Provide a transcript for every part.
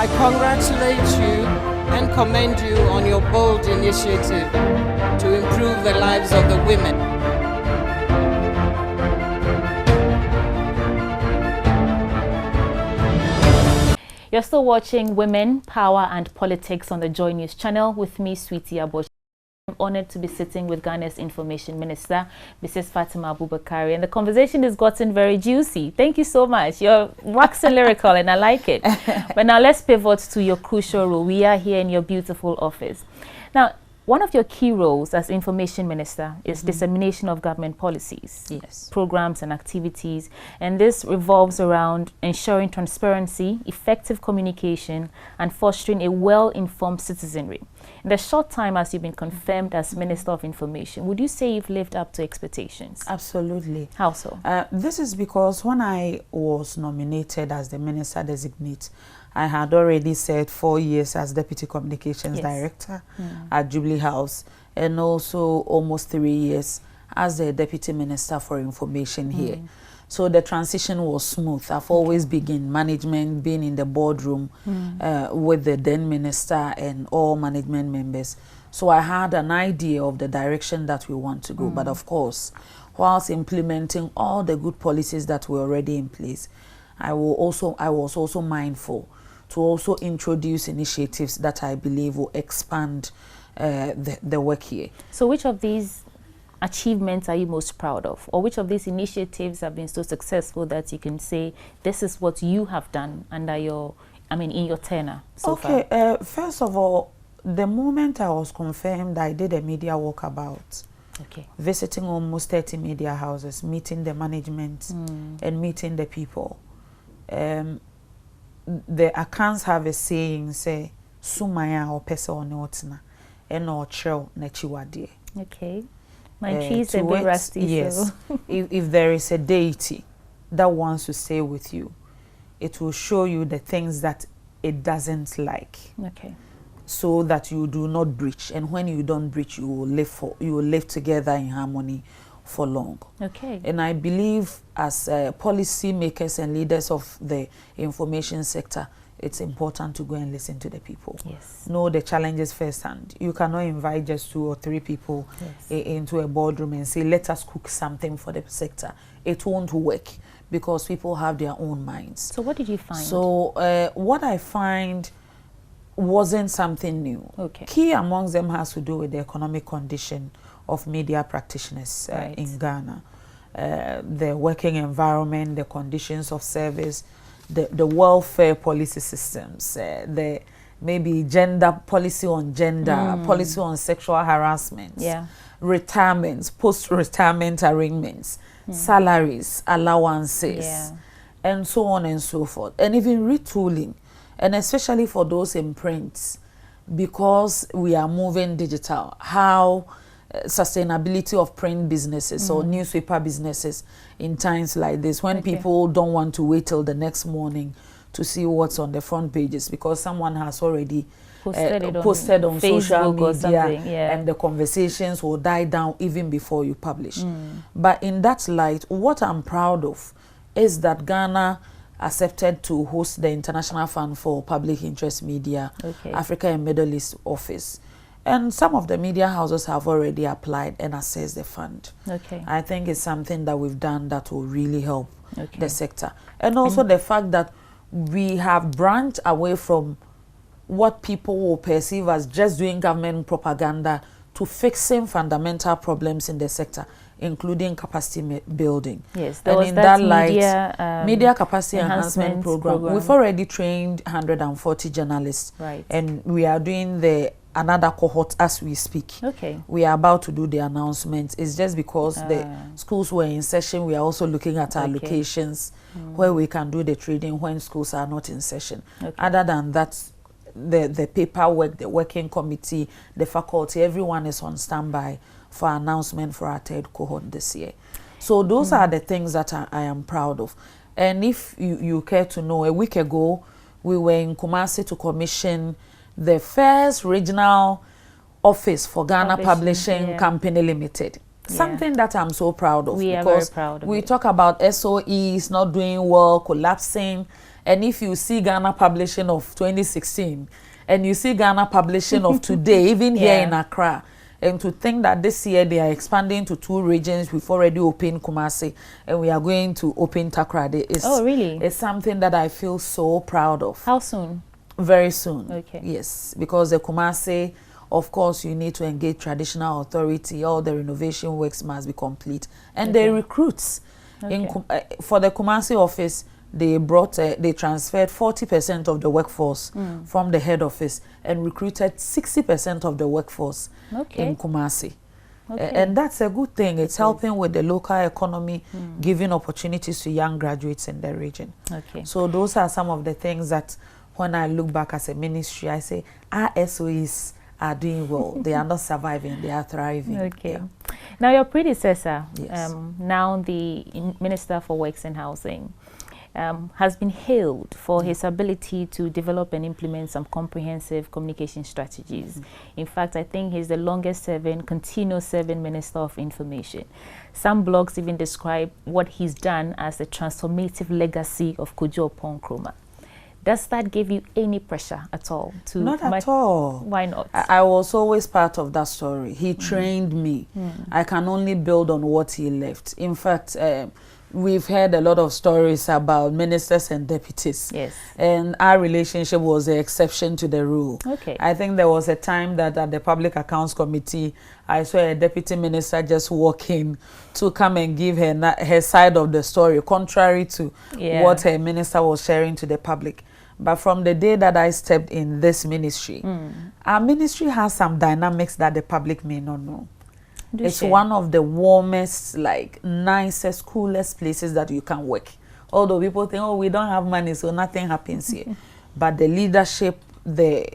I congratulate you and commend you on your bold initiative to improve the lives of the women. You're still watching Women, Power and Politics on the Joy News channel with me, Sweety Aborchie. I'm honored to be sitting with Ghana's Information Minister, Mrs. Fatimatu Abubakari, and the conversation has gotten very juicy. Thank you so much. You're waxing lyrical and I like it. But now let's pivot to your crucial role. We are here in your beautiful office. Now, one of your key roles as Information Minister is dissemination of government policies, programs and activities, and this revolves around ensuring transparency, effective communication, and fostering a well-informed citizenry. In the short time as you've been confirmed as Minister of Information, would you say you've lived up to expectations? Absolutely. How so? This is because when I was nominated as the Minister Designate, I had already served 4 years as Deputy Communications Director at Jubilee House, and also almost 3 years as the Deputy Minister for Information here. So the transition was smooth. I've always been in management, been in the boardroom with the then minister and all management members. So I had an idea of the direction that we want to go. But of course, whilst implementing all the good policies that were already in place, I was also mindful to also introduce initiatives that I believe will expand the work here. So which of these achievements are you most proud of, or which of these initiatives have been so successful that you can say this is what you have done under your, in your tenure so far? First of all, the moment I was confirmed, I did a media walkabout. Visiting almost 30 media houses, meeting the management and meeting the people. The accounts have a saying, say, Sumaya or Pesa or Notna, and or Chel Nechiwadi. My trees are a bit rusty. Yes. So. if there is a deity that wants to stay with you, it will show you the things that it doesn't like. So that you do not breach. And when you don't breach, you will live together in harmony for long. And I believe as policy makers and leaders of the information sector, it's important to go and listen to the people. Know the challenges firsthand. You cannot invite just 2 or 3 people into a boardroom and say, let us cook something for the sector. It won't work because people have their own minds. So what did you find? So what I find wasn't something new. Key amongst them has to do with the economic condition of media practitioners in Ghana. The working environment, the conditions of service, the welfare policy systems, the maybe gender policy on gender, policy on sexual harassment, retirements, post-retirement arrangements, salaries, allowances, and so on and so forth. And even retooling, and especially for those in print, because we are moving digital, how sustainability of print businesses or newspaper businesses in times like this, when people don't want to wait till the next morning to see what's on the front pages because someone has already posted on social media and the conversations will die down even before you publish. But in that light, what I'm proud of is that Ghana accepted to host the International Fund for Public Interest Media Africa and Middle East office. And some of the media houses have already applied and assessed the fund. I think it's something that we've done that will really help the sector. And also the fact that we have branched away from what people will perceive as just doing government propaganda to fixing fundamental problems in the sector, including capacity building. And in that light, media capacity enhancement program, we've already trained 140 journalists. And we are doing another cohort as we speak. We are about to do the announcement. It's just because the schools were in session, we are also looking at our locations where we can do the trading when schools are not in session. Other than that, the paperwork, the working committee, the faculty, everyone is on standby for announcement for our 3rd cohort this year. So those are the things that I am proud of. And if you care to know, a week ago, we were in Kumasi to commission the first regional office for Ghana Publishing Company Limited. Something that I'm so proud of. We are very proud of we talk about SOEs not doing well, collapsing, And if you see Ghana publishing of 2016, and you see Ghana publishing of today, even here in Accra, and to think that this year they are expanding to 2 regions, we've already opened Kumasi, and we are going to open Takoradi. Oh, really? It's something that I feel so proud of. How soon? Very soon. Okay. Yes, because the Kumasi, of course, you need to engage traditional authority. All the renovation works must be complete, and they recruits. For the Kumasi office, they transferred 40% of the workforce from the head office and recruited 60% of the workforce in Kumasi. And that's a good thing. It's helping with the local economy, giving opportunities to young graduates in the region. So those are some of the things that when I look back as a ministry, I say our SOEs are doing well. They are not surviving, they are thriving. Now your predecessor, now the Minister for Works and Housing, has been hailed for his ability to develop and implement some comprehensive communication strategies. In fact, I think he's the longest serving, continuous serving Minister of Information. Some blogs even describe what he's done as the transformative legacy of Kojo Nkrumah. Does that give you any pressure at all? Not at all. Why not? I was always part of that story. He trained me. I can only build on what he left. In fact, we've heard a lot of stories about ministers and deputies. And our relationship was the exception to the rule. I think there was a time that at the Public Accounts Committee, I saw a deputy minister just walk in to come and give her side of the story, contrary to what her minister was sharing to the public. But from the day that I stepped in this ministry, our ministry has some dynamics that the public may not know. It's one of the warmest, like, nicest, coolest places that you can work. Although people think, oh, we don't have money, so nothing happens here. But the leadership, the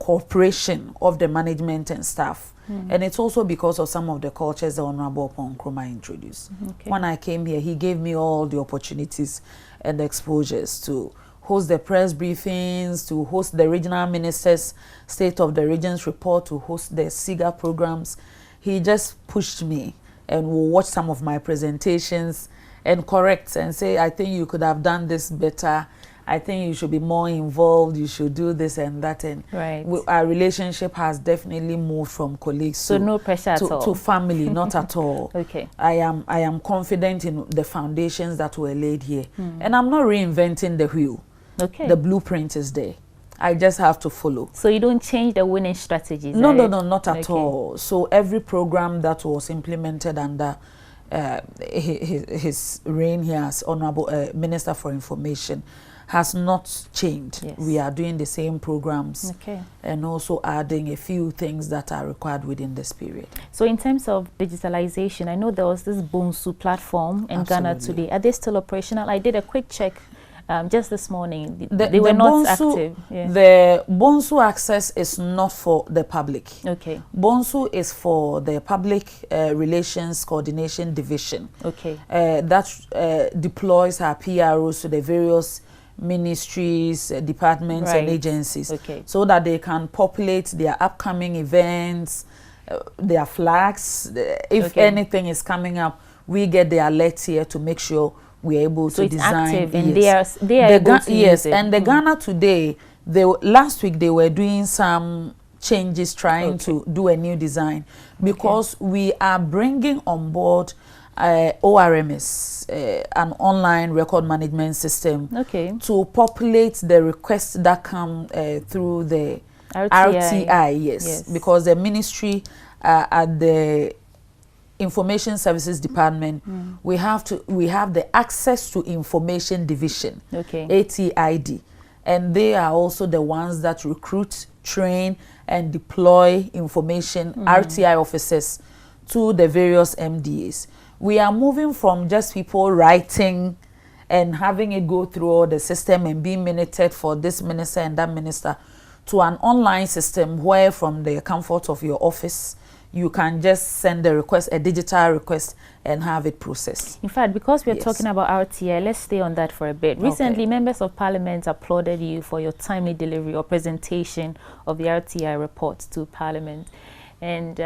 cooperation of the management and staff, and it's also because of some of the cultures the Honorable Nkrumah introduced. When I came here, he gave me all the opportunities and exposures to host the press briefings, to host the regional ministers' State of the Regions report, to host the SIGA programs. He just pushed me and will watch some of my presentations and correct and say, I think you could have done this better. I think you should be more involved. You should do this and that. And our relationship has definitely moved from colleagues so no pressure at all. To family, not at all. I am confident in the foundations that were laid here. And I'm not reinventing the wheel. The blueprint is there. I just have to follow. So you don't change the winning strategies? No, not at all. So every program that was implemented under his reign here as Honorable Minister for Information has not changed. We are doing the same programs and also adding a few things that are required within this period. So in terms of digitalization, I know there was this Bonsu platform in Ghana today. Are they still operational? I did a quick check just this morning. They were not active. The Bonsu access is not for the public. Bonsu is for the Public Relations Coordination Division. That deploys our PROs to the various ministries, departments and agencies so that they can populate their upcoming events, their flags. If anything is coming up, we get the alert here to make sure we're able to design. Active and they are able to use it. And the Ghana today, last week they were doing some changes, trying to do a new design because we are bringing on board ORMS, an online record management system, to populate the requests that come through the RTI. Because the ministry at the Information Services Department, we have the Access to Information Division, ATID, and they are also the ones that recruit, train, and deploy information RTI officers to the various MDAs. We are moving from just people writing and having it go through all the system and being minuted for this minister and that minister to an online system where from the comfort of your office you can just send the request, a digital request, and have it processed. In fact, because we're talking about RTI, let's stay on that for a bit. Recently, members of parliament applauded you for your timely delivery or presentation of the RTI report to parliament. And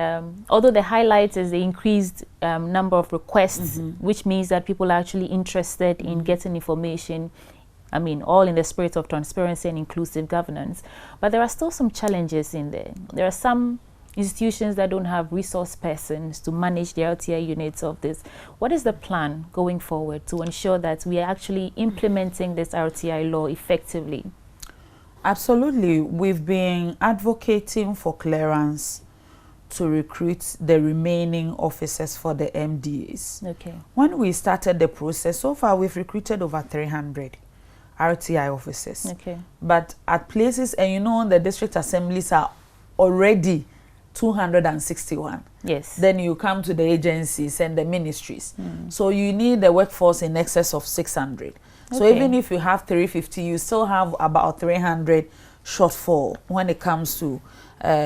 although the highlight is the increased number of requests, which means that people are actually interested in getting information I mean, all in the spirit of transparency and inclusive governance. But there are still some challenges in there. There are some institutions that don't have resource persons to manage the RTI units of this. What is the plan going forward to ensure that we are actually implementing this RTI law effectively? Absolutely. We've been advocating for clearance to recruit the remaining officers for the MDAs. Okay. When we started the process, so far we've recruited over 300 RTI officers. Okay. But at places, and you know, the district assemblies are already 261. Yes. Then you come to the agencies and the ministries. So you need a workforce in excess of 600. So even if you have 350, you still have about 300 shortfall when it comes to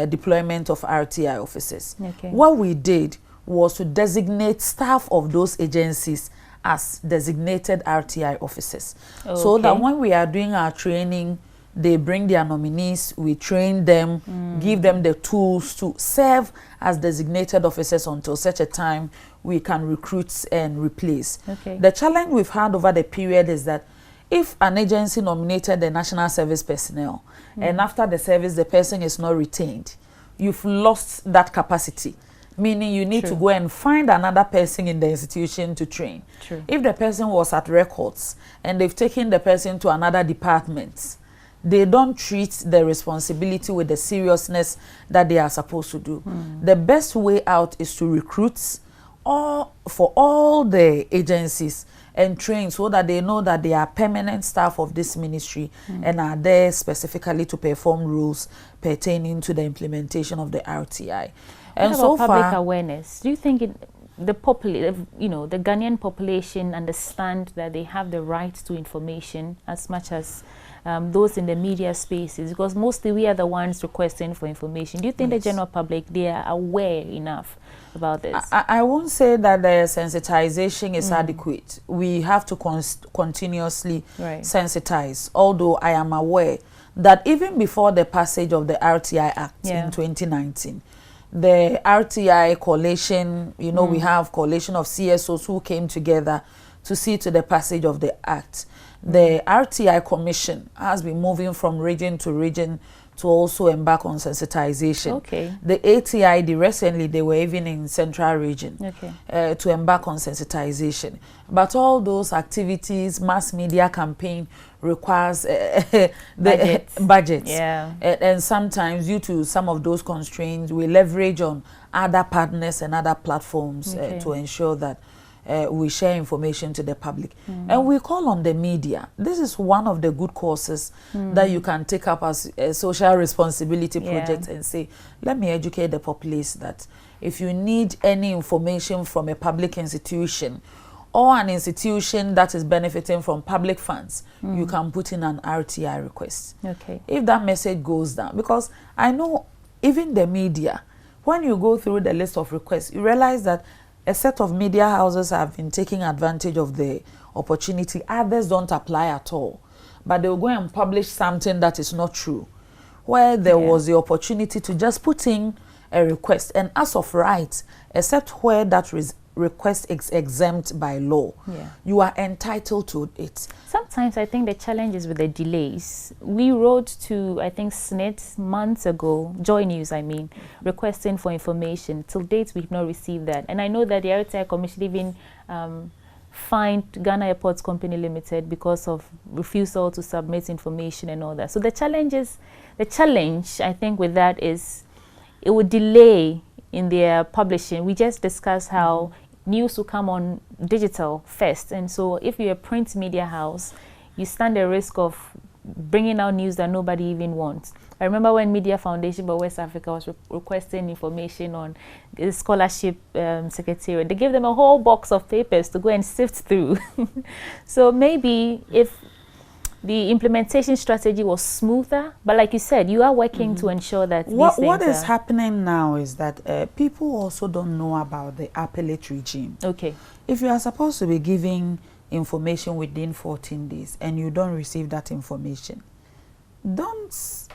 deployment of RTI officers. Okay. What we did was to designate staff of those agencies as designated RTI officers. Okay. So that when we are doing our training, they bring their nominees, we train them, give them the tools to serve as designated officers until such a time we can recruit and replace. Okay. The challenge we've had over the period is that if an agency nominated the national service personnel and after the service the person is not retained, you've lost that capacity. Meaning you need to go and find another person in the institution to train. If the person was at records and they've taken the person to another department, they don't treat the responsibility with the seriousness that they are supposed to do. The best way out is to recruit for all the agencies and train so that they know that they are permanent staff of this ministry and are there specifically to perform roles pertaining to the implementation of the RTI. And what so about public far, awareness? Do you think the Ghanaian population understand that they have the right to information as much as those in the media spaces? Because mostly we are the ones requesting for information. Do you think the general public, they are aware enough about this? I won't say that the sensitization is adequate. We have to continuously sensitize, although I am aware that even before the passage of the RTI Act in 2019, the RTI coalition, you know, we have coalition of CSOs who came together to see to the passage of the act. The RTI Commission has been moving from region to region to also embark on sensitization. The ATID, recently they were even in Central Region to embark on sensitization. But all those activities, mass media campaign requires the budgets. And sometimes due to some of those constraints, we leverage on other partners and other platforms to ensure that we share information to the public. And we call on the media. This is one of the good causes that you can take up as a social responsibility project and say, let me educate the populace that if you need any information from a public institution or an institution that is benefiting from public funds, you can put in an RTI request. If that message goes down, because I know even the media, when you go through the list of requests, you realize that a set of media houses have been taking advantage of the opportunity. Others don't apply at all. But they'll go and publish something that is not true, where there was the opportunity to just put in a request. And as of right, except where that request is exempt by law, you are entitled to it. Sometimes I think the challenge is with the delays. We wrote to, I think, SNIT months ago, Joy News, I mean, requesting for information. Till date, we've not received that. And I know that the RTI Commission even fined Ghana Airports Company Limited because of refusal to submit information and all that. So the challenge, I think, with that is it would delay in their publishing. We just discussed how news will come on digital first, and so if you're a print media house, you stand the risk of bringing out news that nobody even wants. I remember when Media Foundation for West Africa was requesting information on the scholarship secretariat. They gave them a whole box of papers to go and sift through. So maybe if the implementation strategy was smoother, but like you said, you are working to ensure that what is happening now is that people also don't know about the appellate regime. If you are supposed to be giving information within 14 days and you don't receive that information, don't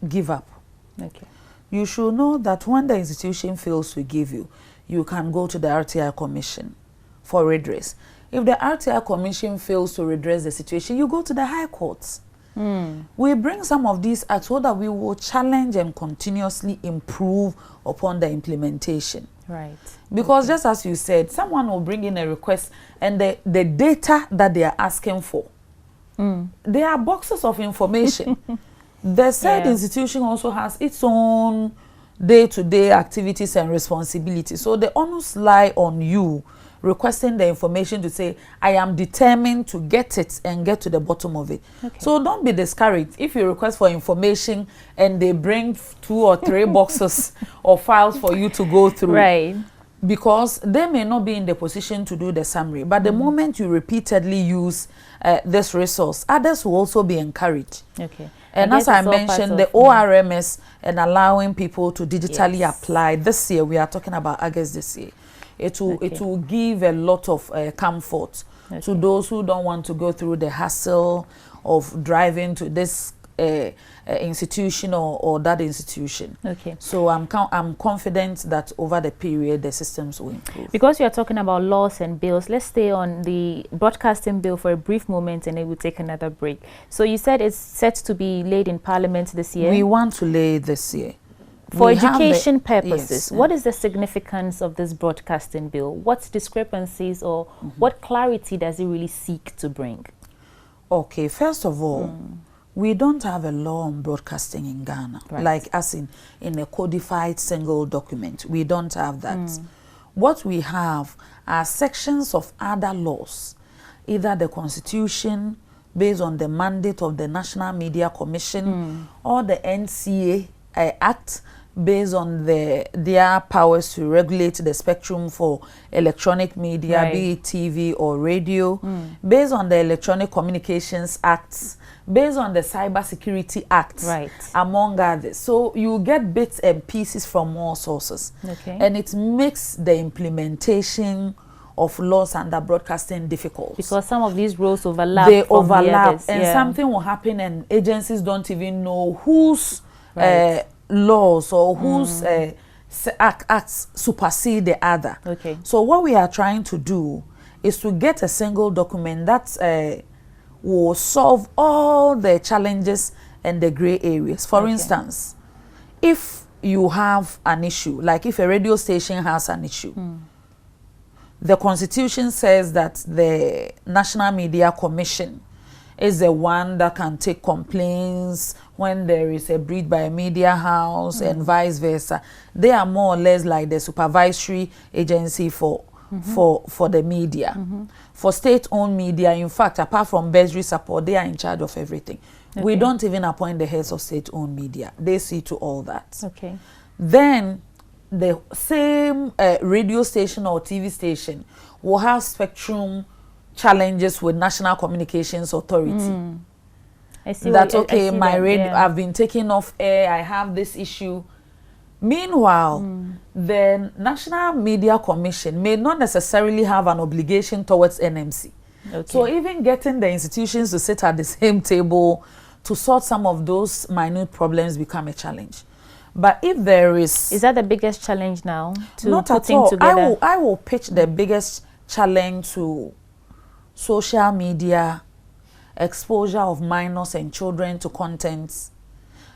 give up. You should know that when the institution fails to give you, you can go to the RTI Commission for redress. If the RTI Commission fails to redress the situation, you go to the High Courts. We bring some of these acts so that we will challenge and continuously improve upon the implementation. Right. Because just as you said, someone will bring in a request and the data that they are asking for, there are boxes of information. The said institution also has its own day-to-day activities and responsibilities. So the onus lie on you requesting the information to say, I am determined to get it and get to the bottom of it. Okay. So don't be discouraged if you request for information and they bring 2 or 3 boxes or files for you to go through. Right. Because they may not be in the position to do the summary. But the moment you repeatedly use this resource, others will also be encouraged. Okay. And as I mentioned, the ORMS and allowing people to digitally apply. This year, we are talking about August this year. It will give a lot of comfort to those who don't want to go through the hassle of driving to this institution or that institution. Okay. So I'm confident that over the period the systems will improve. Because you are talking about laws and bills, let's stay on the broadcasting bill for a brief moment and then we'll take another break. So you said it's set to be laid in Parliament this year. We want to lay it this year. For education purposes, what is the significance of this broadcasting bill? What discrepancies or what clarity does it really seek to bring? Okay, first of all, we don't have a law on broadcasting in Ghana, like as in a codified single document. We don't have that. What we have are sections of other laws, either the Constitution, based on the mandate of the National Media Commission, or the NCA Act, based on their powers to regulate the spectrum for electronic media, be it TV or radio, based on the Electronic Communications Acts, based on the Cyber Security Act, among others. So you get bits and pieces from all sources. Okay. And it makes the implementation of laws under broadcasting difficult. Because some of these roles overlap. They overlap, and something will happen and agencies don't even know whose laws or whose acts supersede the other. Okay. So what we are trying to do is to get a single document that will solve all the challenges and the gray areas. For instance, if you have an issue, like if a radio station has an issue, the Constitution says that the National Media Commission is the one that can take complaints when there is a breach by a media house and vice versa. They are more or less like the supervisory agency for the media. For state-owned media, in fact, apart from bursary support, they are in charge of everything. Okay. We don't even appoint the heads of state-owned media. They see to all that. Okay. Then the same radio station or TV station will have spectrum challenges with National Communications Authority. I see that, okay, my radio, I've been taken off air, I have this issue. Meanwhile, the National Media Commission may not necessarily have an obligation towards NMC. Okay. So even getting the institutions to sit at the same table to sort some of those minute problems become a challenge. But if there is... Is that the biggest challenge now? Not at all. Together? I will pitch the biggest challenge to social media, exposure of minors and children to contents,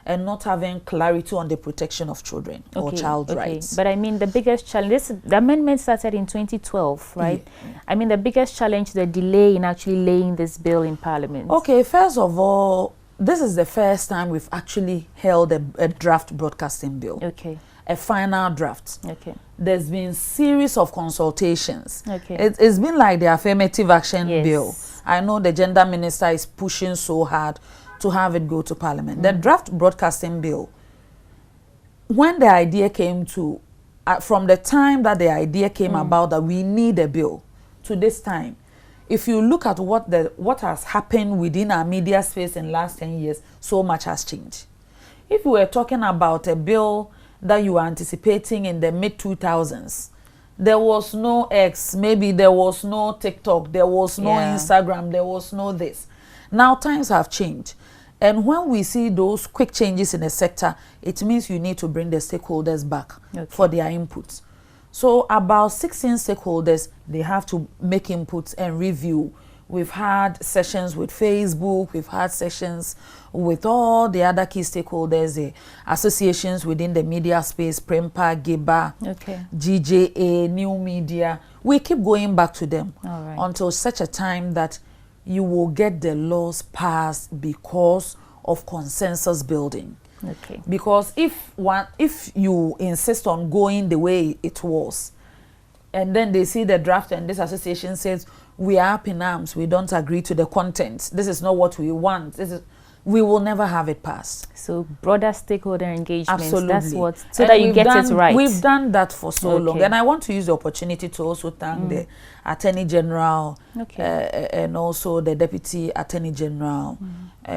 and not having clarity on the protection of children or child rights. But I mean, the biggest challenge, the amendment started in 2012, right? Yeah. I mean, the biggest challenge, the delay in actually laying this bill in Parliament. Okay, first of all, this is the first time we've actually held a draft broadcasting bill. Okay. A final draft. Okay. There's been series of consultations. Okay. It's been like the affirmative action bill. I know the gender minister is pushing so hard to have it go to Parliament. The draft broadcasting bill, when the idea came to, from the time that the idea came about that we need a bill to this time, if you look at what has happened within our media space in the last 10 years, so much has changed. If we were talking about a bill that you were anticipating in the mid-2000s, there was no X, maybe there was no TikTok, there was no Instagram, there was no this. Now times have changed. And when we see those quick changes in the sector, it means you need to bring the stakeholders back for their inputs. So about 16 stakeholders, they have to make inputs and review. We've had sessions with Facebook, we've had sessions with all the other key stakeholders, the associations within the media space, Prempa, Giba, GJA, New Media. We keep going back to them until such a time that you will get the laws passed because of consensus building. Because if you insist on going the way it was, and then they see the draft and this association says, we are up in arms, we don't agree to the content, this is not what we want, we will never have it passed. So broader stakeholder engagement, absolutely. That's what, so and that you get it right. We've done that for so long, and I want to use the opportunity to also thank the Attorney General and also the Deputy Attorney General,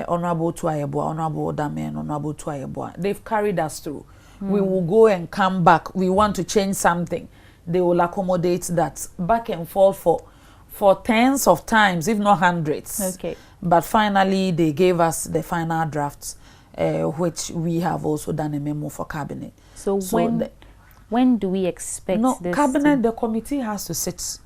Honorable Tuayeboa, Honorable Dame, and Honorable Tuayeboa. They've carried us through. We will go and come back. We want to change something. They will accommodate that back and forth for tens of times, if not hundreds. But finally, they gave us the final drafts, which we have also done a memo for Cabinet. So when do we expect this? Cabinet, the committee has to sit.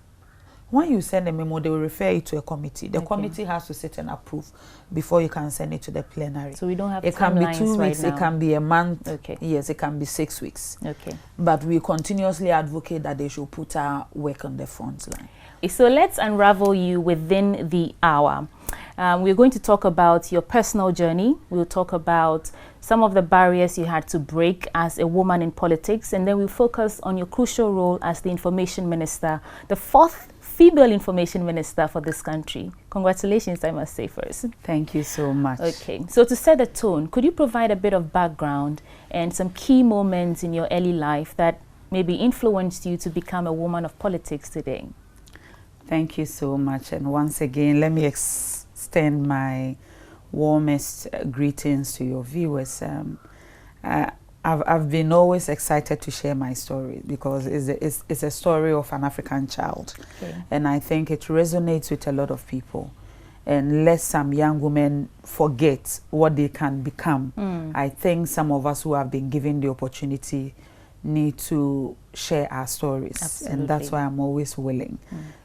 When you send a memo, they will refer it to a committee. The committee has to sit and approve before you can send it to the plenary. So we don't have it can be 2 weeks, right it can be a month. Yes, it can be 6 weeks. But we continuously advocate that they should put our work on the front line. So let's unravel you within the hour. We're going to talk about your personal journey. We'll talk about some of the barriers you had to break as a woman in politics, and then we'll focus on your crucial role as the information minister, the 4th female information minister for this country. Congratulations, I must say first. Thank you so much. So to set the tone, could you provide a bit of background and some key moments in your early life that maybe influenced you to become a woman of politics today? Thank you so much. And once again, let me extend my warmest greetings to your viewers. I've been always excited to share my story because it's a story of an African child. And I think it resonates with a lot of people. And let some young women forget what they can become. I think some of us who have been given the opportunity need to share our stories. And that's why I'm always willing.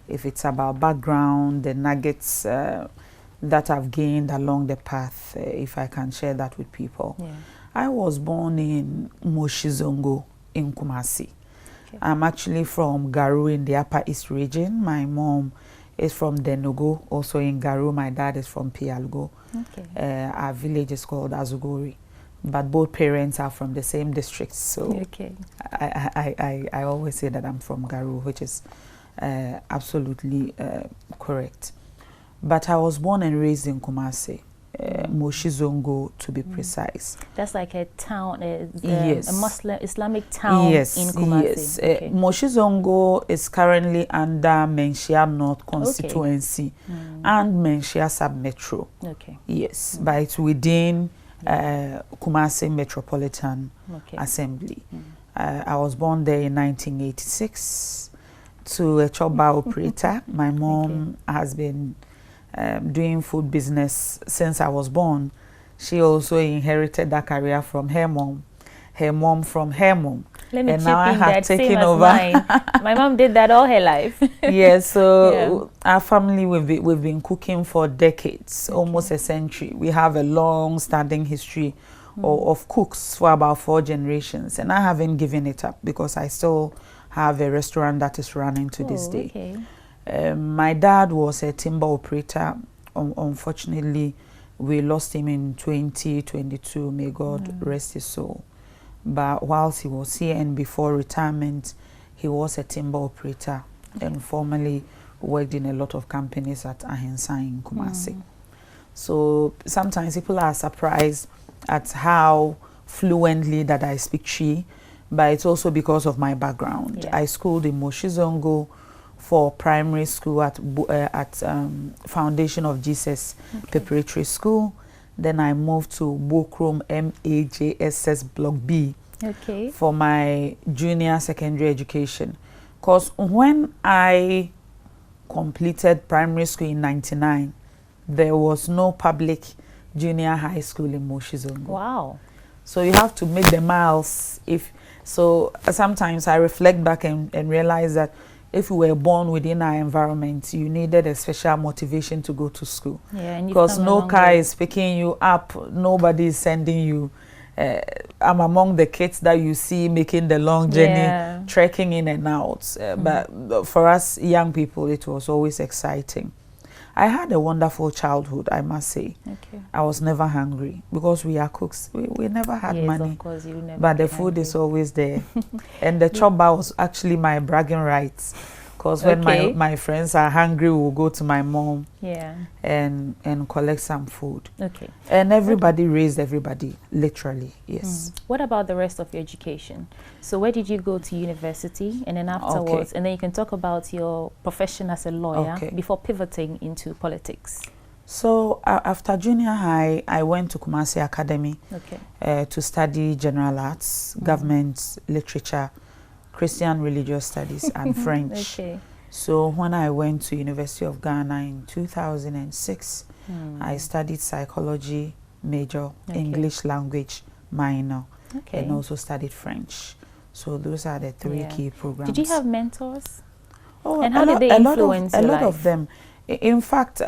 If it's about background, the nuggets that I've gained along the path, if I can share that with people. I was born in Moshizongo in Kumasi. I'm actually from Garu in the Upper East region. My mom is from Denugo, also in Garu. My dad is from Pialgo. Our village is called Azugori. But both parents are from the same district. So I always say that I'm from Garu, which is absolutely correct. But I was born and raised in Kumasi. Moshizongo to be precise. That's like a town, a Muslim Islamic town in Kumasi. Moshizongo is currently under Menchia North constituency and Menchia Sub-Metro. But it's within Kumasi Metropolitan Assembly. I was born there in 1986 to a choba operator. My mom has been doing food business since I was born. She also inherited that career from her mom from her mom. Let me chip in that, same as mine. My mom did that all her life. So our family, we've been cooking for decades, almost a century. We have a long-standing history of cooks for about 4 generations, and I haven't given it up because I still have a restaurant that is running to this day. My dad was a timber operator. Unfortunately, we lost him in 2022. May God rest his soul. But whilst he was here and before retirement, he was a timber operator and formerly worked in a lot of companies at Ahensa in Kumasi. So sometimes people are surprised at how fluently that I speak Chi, but it's also because of my background. I schooled in Moshizongo for primary school at Foundation of Jesus Preparatory School. Then I moved to Bokrom MAJSS Block B for my junior secondary education. Because when I completed primary school in '99, there was no public junior high school in Moshizongo. So you have to make the miles. So sometimes I reflect back and realize that if you were born within our environment, you needed a special motivation to go to school. Yeah, because no car is picking you up, nobody is sending you. I'm among the kids that you see making the long journey, trekking in and out. But for us young people, it was always exciting. I had a wonderful childhood, I must say. Okay. I was never hungry because we are cooks. We never had money. Of course, you never but the food is always there. And the chop bar was actually my bragging rights. Because when my friends are hungry, we'll go to my mom and collect some food. Okay. And everybody raised everybody, literally, yes. What about the rest of your education? So where did you go to university? And then afterwards, and then you can talk about your profession as a lawyer before pivoting into politics. So after junior high, I went to Kumasi Academy to study general arts, government, literature, Christian religious studies and French. So when I went to University of Ghana in 2006, I studied psychology major, English language minor, and also studied French. So those are the three key programs. Did you have mentors? Oh, and how did they influence your life? A lot of them. In fact,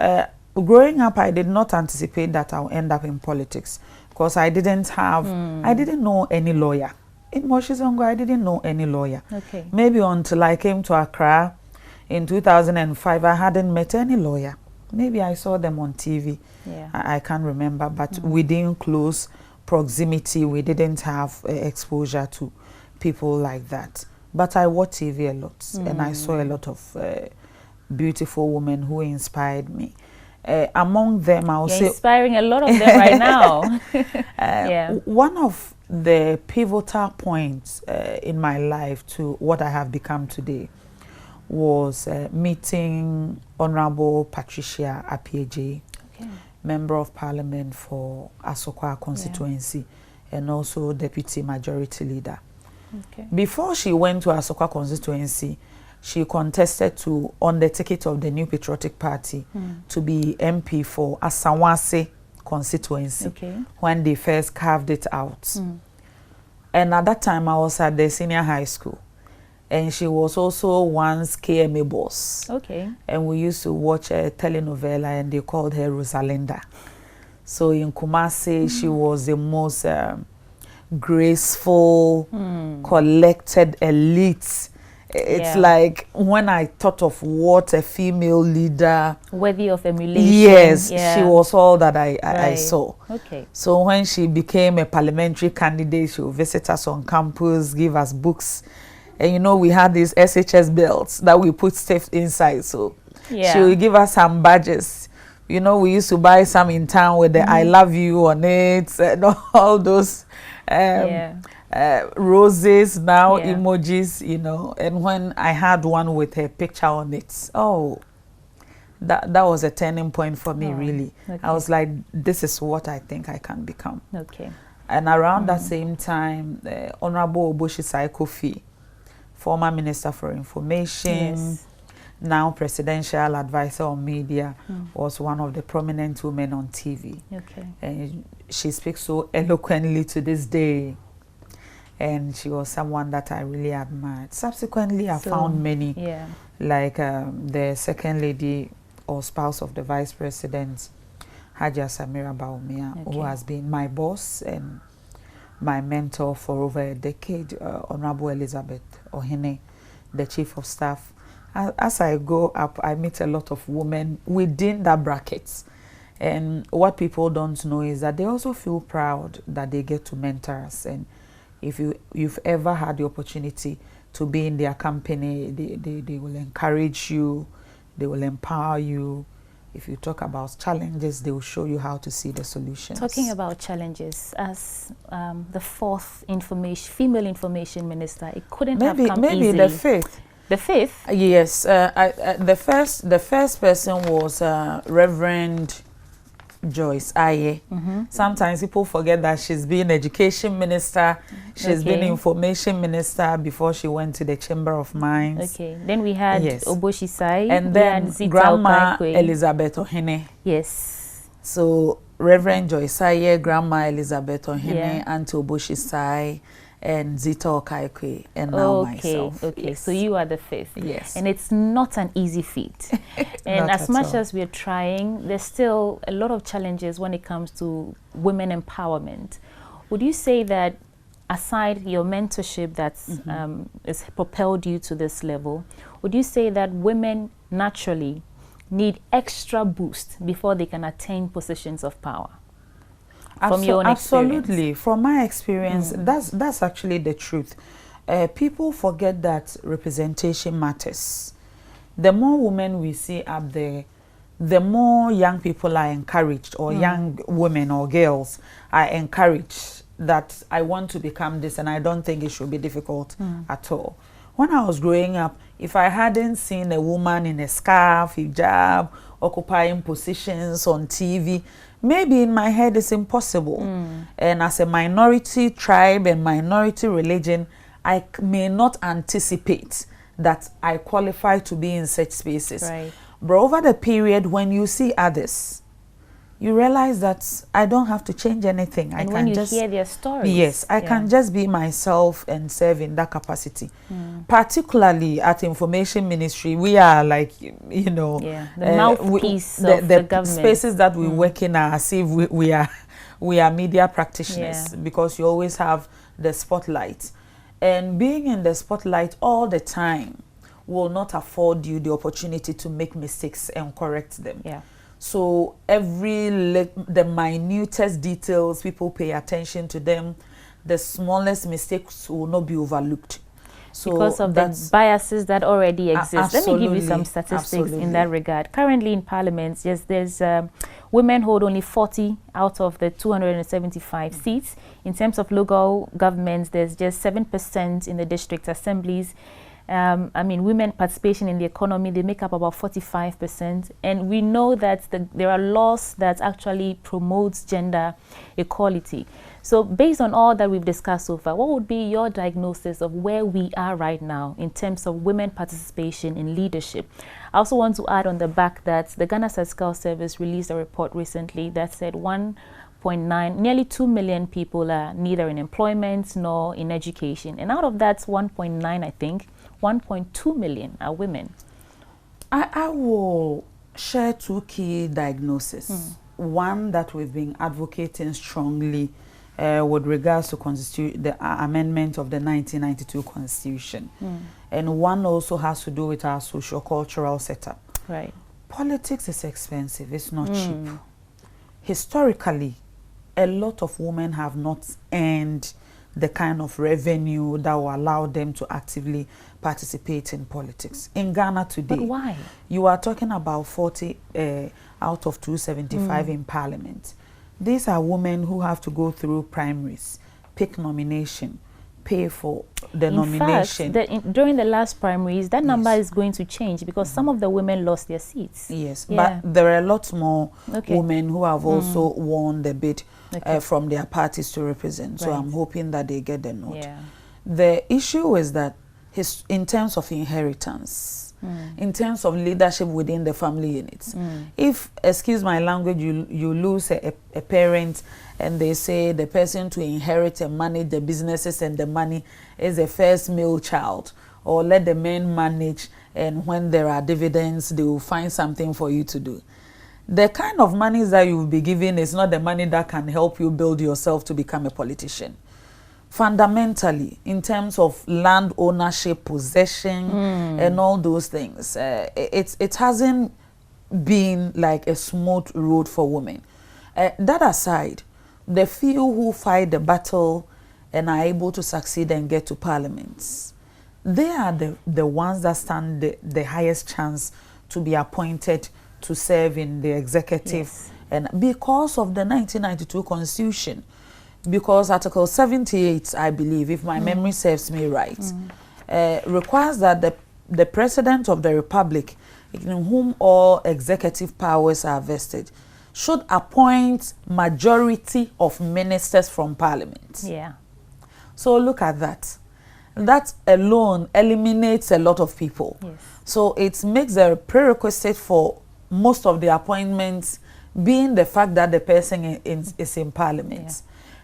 growing up, I did not anticipate that I'll end up in politics because I didn't have, I didn't know any lawyer. In Moshizongo, I didn't know any lawyer. Maybe until I came to Accra in 2005, I hadn't met any lawyer. Maybe I saw them on TV. I can't remember, but within close proximity, we didn't have exposure to people like that. But I watched TV a lot, and I saw a lot of beautiful women who inspired me. Among them, I would say... inspiring a lot of them right now. One of the pivotal points in my life to what I have become today was meeting Honorable Patricia Apieje, Member of Parliament for Asokwa constituency, and also Deputy Majority Leader. Before she went to Asokwa constituency, she contested on the ticket of the New Patriotic Party to be MP for Asawase constituency when they first carved it out. And at that time, I was at the senior high school. And she was also once KMA boss. And we used to watch a telenovela, and they called her Rosalinda. So in Kumasi, she was the most graceful, collected elite. It's like when I thought of what a female leader worthy of emulation. Yes, she was all that I saw. So when she became a parliamentary candidate, she would visit us on campus, give us books, and you know we had these SHS belts that we put stuff inside. So she would give us some badges. You know, we used to buy some in town with the "I love you" on it and all those. Roses now, emojis, you know, and when I had one with her picture on it, that was a turning point for me, really. I was like, this is what I think I can become. And around that same time, Honorable Oboshi Kofi, former Minister for Information, now Presidential Advisor on Media, was one of the prominent women on TV. And she speaks so eloquently to this day. And she was someone that I really admired. Subsequently, I found many, like the second lady or spouse of the Vice President, Haja Samira Baumia, who has been my boss and my mentor for over a decade, Honorable Elizabeth Ohene, the Chief of Staff. As I go up, I meet a lot of women within that bracket. And what people don't know is that they also feel proud that they get to mentor us. And if you've ever had the opportunity to be in their company, they will encourage you, they will empower you. If you talk about challenges, they will show you how to see the solutions. Talking about challenges, as the fourth female information minister, it couldn't have come easily. Maybe the fifth. The fifth? Yes. The first person was Reverend Joyce Aye. Sometimes people forget that she's been education minister, she's been information minister before she went to the Chamber of Mines. Then we had Oboshi Sai, and then Grandma Elizabeth Ohene. Yes. So Reverend Joyce Aye, Grandma Elizabeth Ohene, yeah. Auntie Oboshi Sai, and Zita Okaikwe, and now myself. Okay, yes. so you are the fifth. Yes. And it's not an easy feat. And as much as we're trying, there's still a lot of challenges when it comes to women empowerment. Would you say that aside your mentorship that's has propelled you to this level, would you say that women naturally need extra boost before they can attain positions of power? From your own absolutely, from my experience, that's actually the truth. People forget that representation matters. The more women we see up there, the more young people are encouraged, or young women or girls are encouraged that I want to become this, and I don't think it should be difficult at all. When I was growing up, if I hadn't seen a woman in a scarf, hijab, occupying positions on TV, maybe in my head it's impossible. And as a minority tribe and minority religion, I may not anticipate that I qualify to be in such spaces. Right. But over the period when you see others, you realize that I don't have to change anything. And when you hear their stories. Yes, I can just be myself and serve in that capacity. Particularly at Information Ministry, we are like, you know, the mouthpiece of the government. Spaces that we work in are as if we are media practitioners, because you always have the spotlight. And being in the spotlight all the time will not afford you the opportunity to make mistakes and correct them. Yeah. So the minutest details, people pay attention to them. The smallest mistakes will not be overlooked. So because of the biases that already exist. Let me give you some statistics in that regard. Currently in Parliament, yes, there's women hold only 40 out of the 275 seats. In terms of local governments, there's just 7% in the district assemblies. I mean, women participation in the economy, they make up about 45%. And we know that there are laws that actually promotes gender equality. So based on all that we've discussed so far, what would be your diagnosis of where we are right now in terms of women participation in leadership? I also want to add on the back that the Ghana Statistical Service released a report recently that said nearly 2 million people are neither in employment nor in education. And out of that 1.9, I think, 1.2 million are women. I will share two key diagnoses. One that we've been advocating strongly with regards to the amendment of the 1992 Constitution. And one also has to do with our socio-cultural setup. Right. Politics is expensive, it's not cheap. Historically, a lot of women have not earned the kind of revenue that will allow them to actively participate in politics. In Ghana today, but why? You are talking about 40 out of 275 in Parliament. These are women who have to go through primaries, pick nomination, pay for the nomination. In fact, during the last primaries, that number is going to change because some of the women lost their seats. Yes, but there are a lot more women who have also won the bid from their parties to represent. So I'm hoping that they get the note. The issue is that in terms of inheritance, in terms of leadership within the family units, if, excuse my language, you lose a parent and they say the person to inherit and manage the businesses and the money is the first male child, or let the men manage, and when there are dividends they will find something for you to do. The kind of money that you will be given is not the money that can help you build yourself to become a politician. Fundamentally, in terms of land ownership, possession, and all those things, it hasn't been like a smooth road for women. That aside, the few who fight the battle and are able to succeed and get to parliaments, they are the ones that stand the highest chance to be appointed to serve in the executive. And because of the 1992 Constitution, because Article 78, I believe, if my memory serves me right, requires that the President of the Republic, in whom all executive powers are vested, should appoint majority of ministers from Parliament. So look at that. That alone eliminates a lot of people. So it makes a prerequisite for most of the appointments being the fact that the person is in parliament.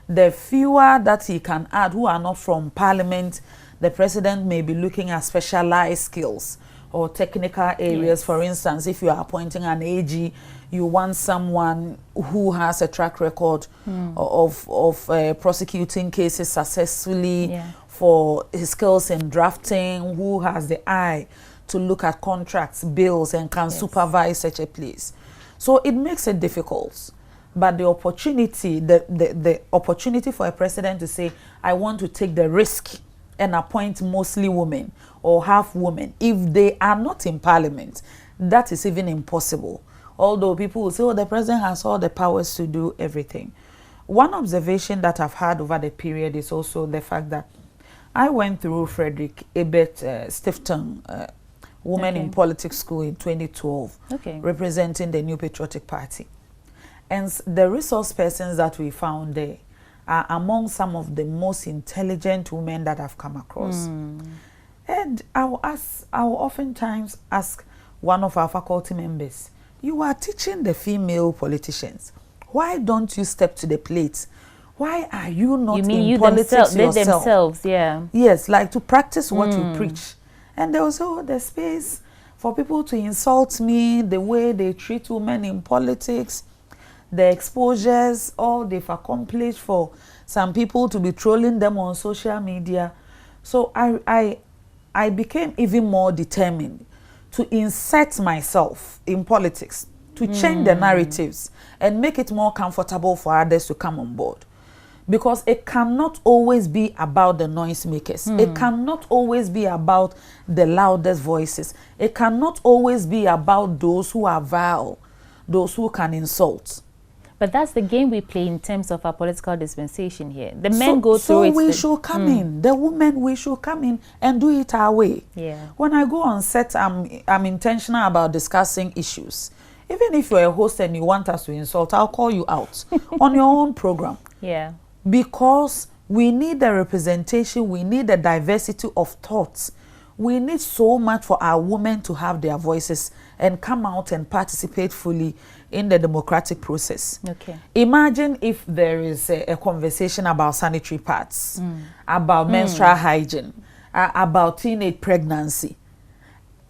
The fewer that he can add who are not from parliament, the president may be looking at specialized skills or technical areas. For instance, if you are appointing an AG, you want someone who has a track record of prosecuting cases successfully, for his skills in drafting, who has the eye to look at contracts, bills, and can supervise such a place. So it makes it difficult. But the opportunity, the opportunity for a president to say, I want to take the risk and appoint mostly women or half women, if they are not in parliament, that is even impossible. Although people will say, oh, the president has all the powers to do everything. One observation that I've had over the period is also the fact that I went through Frederick Ebert Stifton Women in Politics School in 2012, representing the New Patriotic Party. And the resource persons that we found there are among some of the most intelligent women that I've come across. And I will oftentimes ask one of our faculty members, you are teaching the female politicians. Why don't you step to the plate? Why are you not in politics yourself? They themselves, yeah. Yes, like to practice what you preach. And there was the space for people to insult me, the way they treat women in politics, the exposures, all they've accomplished for some people to be trolling them on social media. So I became even more determined to insert myself in politics, to change the narratives and make it more comfortable for others to come on board. Because it cannot always be about the noisemakers. It cannot always be about the loudest voices. It cannot always be about those who are vile, those who can insult. But that's the game we play in terms of our political dispensation here. The men go through it. So we should come in. The women, we should come in and do it our way. Yeah. When I go on set, I'm intentional about discussing issues. Even if you're a host and you want us to insult, I'll call you out on your own program. Yeah. Because we need the representation, we need the diversity of thoughts. We need so much for our women to have their voices and come out and participate fully in the democratic process. Imagine if there is a conversation about sanitary pads, about menstrual hygiene, about teenage pregnancy.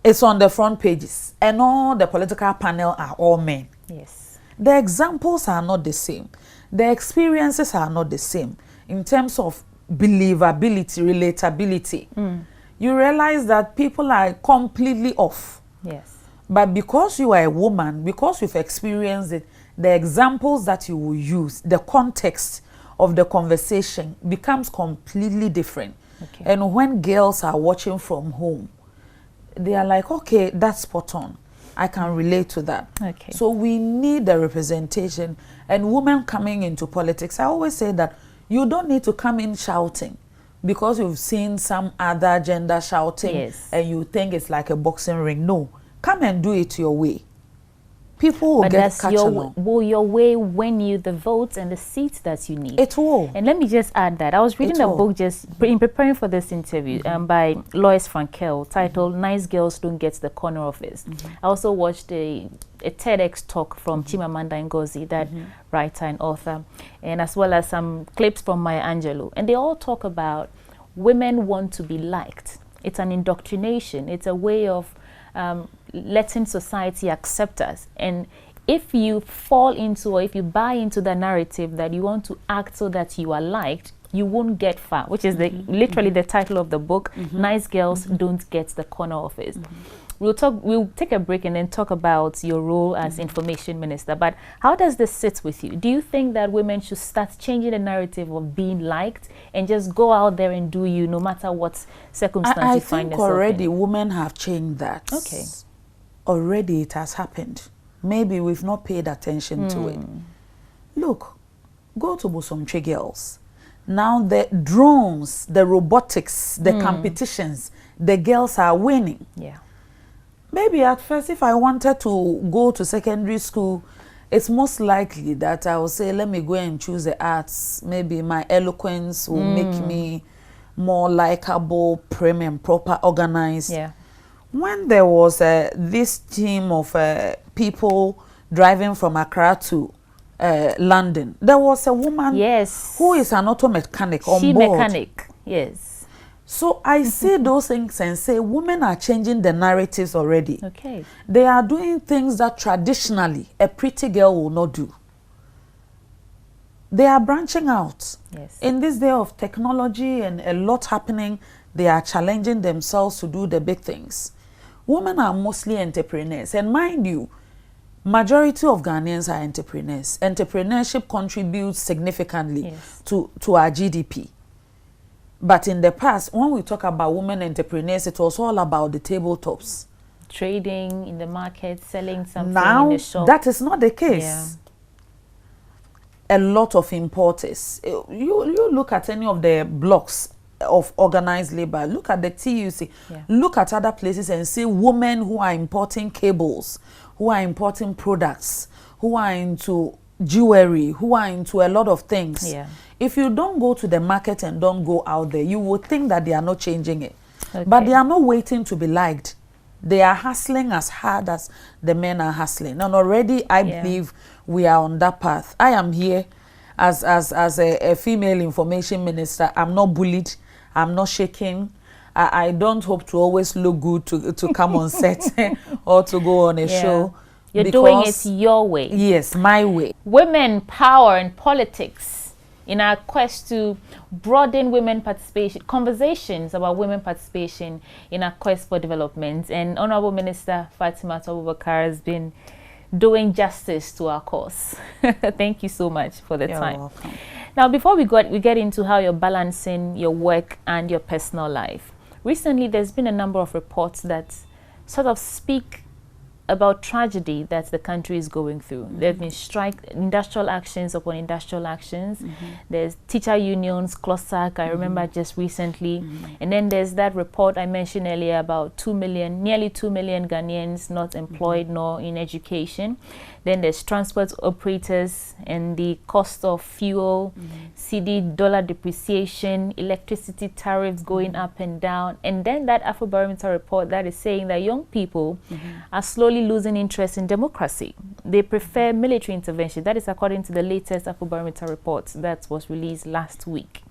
It's on the front pages, and all the political panel are all men. Yes. The examples are not the same. The experiences are not the same in terms of believability, relatability. You realize that people are completely off. Yes. But because you are a woman, because you've experienced it, the examples that you will use, the context of the conversation becomes completely different. And when girls are watching from home, they are like, okay, that's spot on. I can relate to that. So we need the representation. And women coming into politics, I always say that you don't need to come in shouting because you've seen some other gender shouting and you think it's like a boxing ring. No, come and do it your way. People will get catch along. Will your way win you the votes and the seats that you need? It will. And let me just add that I was reading a book just in preparing for this interview by Lois Frankel titled "Nice Girls Don't Get the Corner Office." I also watched a TEDx talk from Chimamanda Ngozi, that writer and author, and as well as some clips from Maya Angelou. And they all talk about women want to be liked. It's an indoctrination. It's a way of letting society accept us. And if you fall into, or if you buy into the narrative that you want to act so that you are liked, you won't get far, which is literally the title of the book. Nice Girls Don't Get the Corner Office. We'll take a break and then talk about your role as information minister. But how does this sit with you? Do you think that women should start changing the narrative of being liked and just go out there and do you, no matter what circumstance you find yourself in? I think already women have changed that. Already it has happened. Maybe we've not paid attention to it. Look, go to Bosomtwe girls. Now the drones, the robotics, the competitions, the girls are winning. Maybe at first, if I wanted to go to secondary school, it's most likely that I will say, let me go and choose the arts. Maybe my eloquence will make me more likable, prim and proper, organized. When there was this team of people driving from Accra to London. There was a woman who is an auto mechanic on board. Mechanic, yes. So I see those things and say women are changing the narratives already. Okay. They are doing things that traditionally a pretty girl will not do. They are branching out. Yes. In this day of technology and a lot happening, they are challenging themselves to do the big things. Women are mostly entrepreneurs. And mind you, majority of Ghanaians are entrepreneurs. Entrepreneurship contributes significantly to our GDP. But in the past, when we talk about women entrepreneurs, it was all about the tabletops. Trading in the market, selling something now, in the shop. That is not the case. A lot of importers. You look at any of the blocks of organized labor, look at the TUC, look at other places and see women who are importing cables, who are importing products, who are into jewelry, who are into a lot of things. If you don't go to the market and don't go out there, you would think that they are not changing it. But they are not waiting to be liked. They are hustling as hard as the men are hustling. And already I believe we are on that path. I am here as a female information minister. I'm not bullied. I'm not shaking. I don't hope to always look good to come on set or to go on a show. You're doing it your way. Yes, my way. Women, power and politics in our quest to broaden women participation, conversations about women participation in our quest for development. And Honorable Minister Fatimatu Abubakari has been doing justice to our cause. Thank you so much for the time. You're welcome. Now, before we get into how you're balancing your work and your personal life, recently there's been a number of reports that sort of speak about tragedy that the country is going through. There have been industrial actions upon industrial actions. There's teacher unions, CLOSAC, I remember just recently. And then there's that report I mentioned earlier about nearly 2 million Ghanaians not employed nor in education. Then there's transport operators and the cost of fuel, CD dollar depreciation, electricity tariffs going up and down. And then that Afrobarometer report that is saying that young people are slowly losing interest in democracy. They prefer military intervention. That is according to the latest Afrobarometer report that was released last week.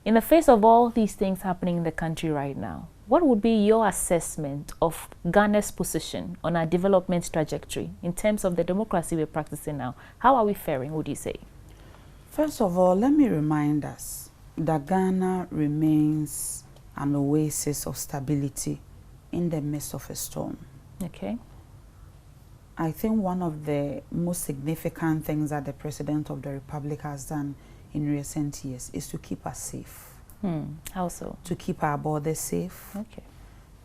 In the face of all these things happening in the country right now, what would be your assessment of Ghana's position on our development trajectory in terms of the democracy we're practicing now? How are we faring, would you say? First of all, let me remind us that Ghana remains an oasis of stability in the midst of a storm. Okay. I think one of the most significant things that the President of the Republic has done in recent years is to keep us safe. How so? To keep our borders safe. Okay.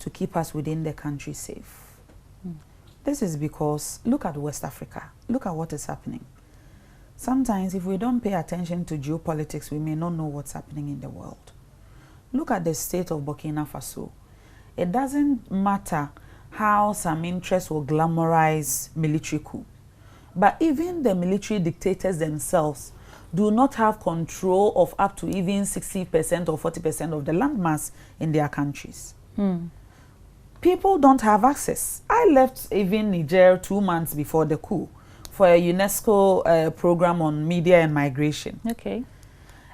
To keep us within the country safe. This is because, look at West Africa. Look at what is happening. Sometimes if we don't pay attention to geopolitics, we may not know what's happening in the world. Look at the state of Burkina Faso. It doesn't matter how some interests will glamorize military coup. But even the military dictators themselves do not have control of up to even 60% or 40% of the landmass in their countries. People don't have access. I left even Niger 2 months before the coup for a UNESCO program on media and migration. Okay.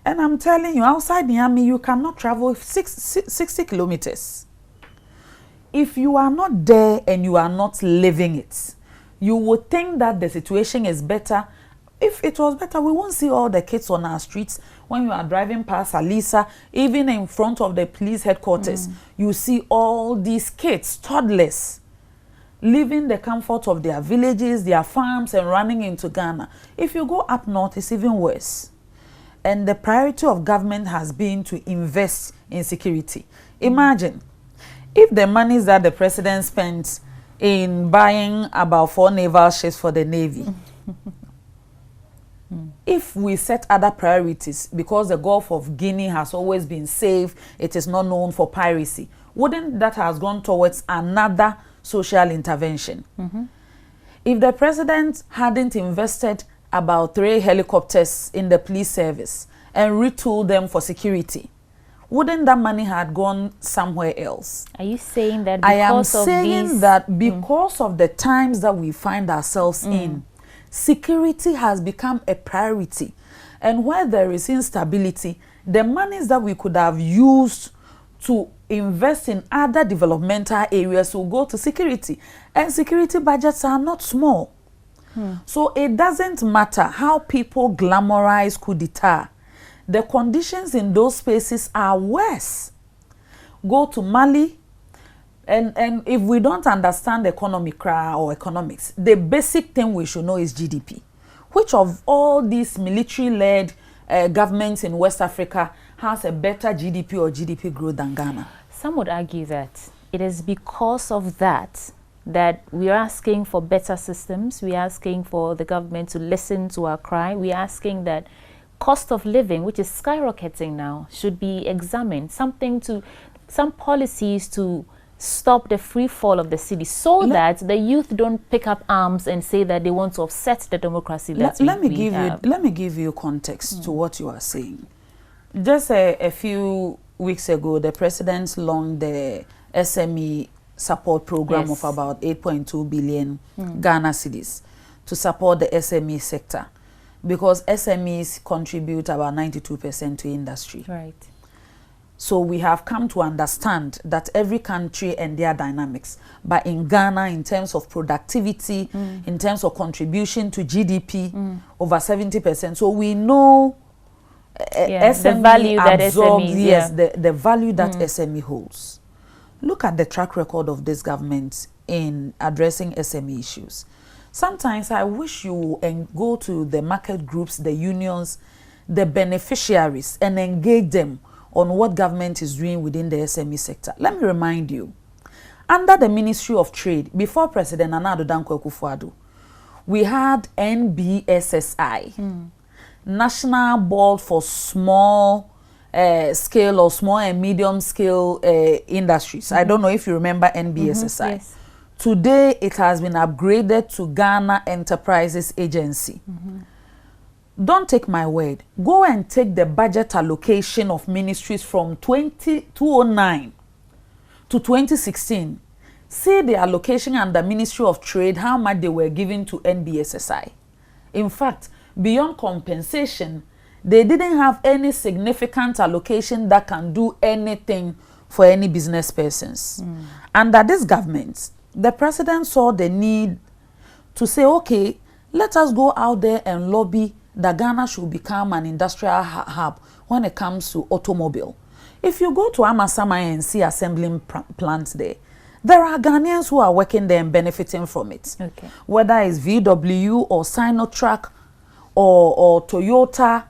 And I'm telling you, outside Niamey, you cannot travel 60 kilometers. If you are not there and you are not living it, you would think that the situation is better. If it was better, we won't see all the kids on our streets. When you are driving past Alisa, even in front of the police headquarters, you see all these kids, toddlers, leaving the comfort of their villages, their farms, and running into Ghana. If you go up north, it's even worse. And the priority of government has been to invest in security. Imagine, if the monies that the president spent in buying about 4 naval ships for the Navy, if we set other priorities, because the Gulf of Guinea has always been safe, it is not known for piracy, wouldn't that have gone towards another social intervention? If the president hadn't invested about 3 helicopters in the police service and retooled them for security, wouldn't that money had gone somewhere else? Are you saying that because of the times that we find ourselves in, security has become a priority. And where there is instability, the monies that we could have used to invest in other developmental areas will go to security. And security budgets are not small. So it doesn't matter how people glamorize coup d'etat. The conditions in those spaces are worse. Go to Mali, and if we don't understand economic or economics, the basic thing we should know is GDP. Which of all these military-led governments in West Africa has a better GDP or GDP growth than Ghana? Some would argue that it is because of that we are asking for better systems. We are asking for the government to listen to our cry. We are asking that cost of living, which is skyrocketing now, should be examined. Some policies to stop the free fall of the city, so that the youth don't pick up arms and say that they want to offset the democracy that let me give you context to what you are saying. Just a few weeks ago, the president launched the SME support program of about 8.2 billion Ghana cedis to support the SME sector, because SMEs contribute about 92% to industry. Right. So we have come to understand that every country and their dynamics. But in Ghana, in terms of productivity, in terms of contribution to GDP, over 70%. So we know SME the value absorbs, that SMEs, the value that SME holds. Look at the track record of this government in addressing SME issues. Sometimes I wish you go to the market groups, the unions, the beneficiaries, and engage them on what government is doing within the SME sector. Let me remind you, under the Ministry of Trade, before President Nana Addo Dankwa Akufo-Addo, we had NBSSI, National Board for Small Scale or Small and Medium Scale Industries. I don't know if you remember NBSSI. Yes. Today, it has been upgraded to Ghana Enterprises Agency. Don't take my word. Go and take the budget allocation of ministries from 2009 to 2016. See the allocation under Ministry of Trade, how much they were given to NBSSI. In fact, beyond compensation, they didn't have any significant allocation that can do anything for any business persons. Under this government, the president saw the need to say, okay, let us go out there and lobby that Ghana should become an industrial hub when it comes to automobile. If you go to Amasaman and see assembling plants there are Ghanaians who are working there and benefiting from it. Okay. Whether it's VW or Sinotrack or Toyota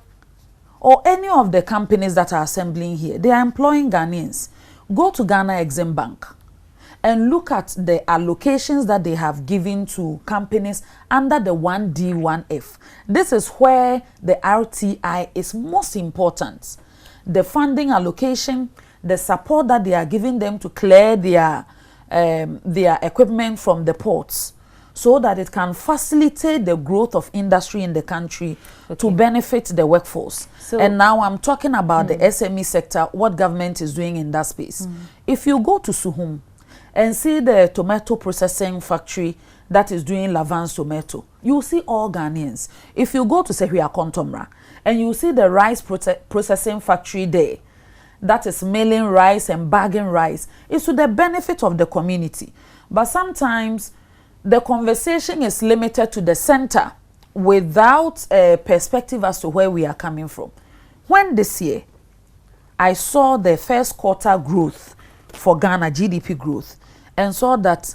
or any of the companies that are assembling here, they are employing Ghanaians. Go to Ghana Exim Bank and look at the allocations that they have given to companies under the 1D, 1F. This is where the RTI is most important. The funding allocation, the support that they are giving them to clear their equipment from the ports, so that it can facilitate the growth of industry in the country to benefit the workforce. So, and now I'm talking about the SME sector, what government is doing in that space. If you go to Suhum and see the tomato processing factory that is doing Lavance tomato, you see all Ghanaians. If you go to Sehwia Kontomra and you see the rice processing factory there, that is milling rice and bagging rice, it's to the benefit of the community. But sometimes the conversation is limited to the center without a perspective as to where we are coming from. When this year, I saw the first quarter growth for Ghana, GDP growth, and saw that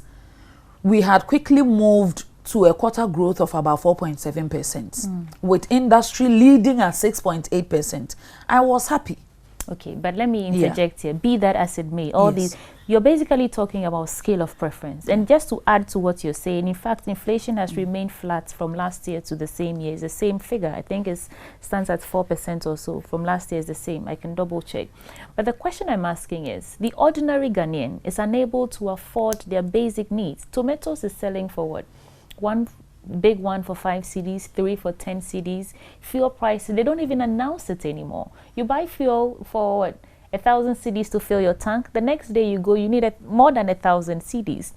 we had quickly moved to a quarter growth of about 4.7%, with industry leading at 6.8%. I was happy. Okay, but let me interject here. Be that as it may, these, you're basically talking about scale of preference. And just to add to what you're saying, in fact, inflation has remained flat from last year to the same year. It's the same figure. I think it stands at 4% or so. From last year is the same. I can double check. But the question I'm asking is, the ordinary Ghanaian is unable to afford their basic needs. Tomatoes is selling for what? One big one for 5 cedis, 3 for 10 cedis. Fuel prices, they don't even announce it anymore. You buy fuel for what? 1,000 cedis to fill your tank. The next day you go, you need more than 1,000 cedis.